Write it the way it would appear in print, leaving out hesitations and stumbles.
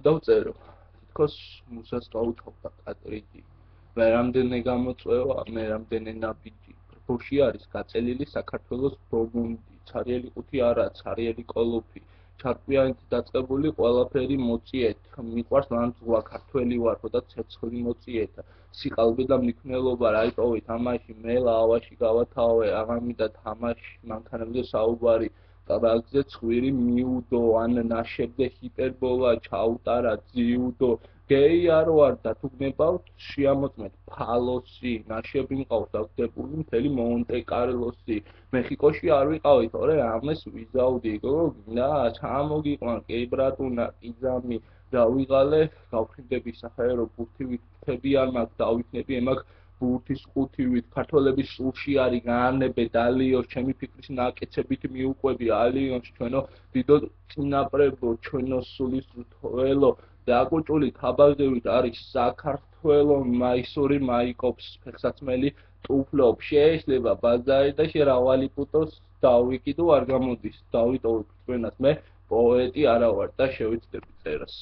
დავწერო. თითქოს მუსას გავუთავდა კატრიდი. მე რამდენი გამოწვევა, მე რამდენი ნაბიჯი. ბოში არის გაწელილი საქართველოს ბოგუნდი, ცარიელი ყუთი არა, ცარიელი კოლოფი. ჩარკვიანით დაწყებული ყველაფერი მოწიეთ. მიყვარს ლანძღვა, ქართველი ვარ, ხოდა ცეცხლი მოწიეთ. სიყალბე და მიქნელობა რა იტოვით ამაში, მე ლავაში გავათავე, აღარ მინდა თამაში, მანქანებზე საუბარი. Ragze ცხვირი მიუდო, ან ნაშებზე ჰიპერბოლა ჩაუტარა ძიუდო. გეი არ ვარ და თუ გნებავთ, შეამოწმეთ ფალოსი, ნაშები მყავს დაგდებული მთელი მონტე-კარლოსი. მეხიკოში არ ვიყავი, თორე ამას ვიზავდი, გინდა ჩამოგიყვან, კეიბრატუნა, ყიზამი, დავიღალე, გავხდები საჰაერო ბურთივით, ხები არ მაქვს, დავითნები ემაგ ბურთის ყუთივით, ქართველების სულში არის გაანებე დალიოს, ჩემი ფიქრის ნაკეცებით მიუყვები ალიონს, ჩვენო დიდო წინაპრებო, ჩვენო სულის რთველო, დაკუჭული თაბაღივით არის საქართველო, მაისური მაიკობს, ფეხსაცმელი ტუფლობს, შეიძლება ბაზარი და შერავალი პუტოს დავიკიდო არ გამოდის, დავიტოვებ თქვენას, მე პოეტი არა ვარ და შევეცდები წერას.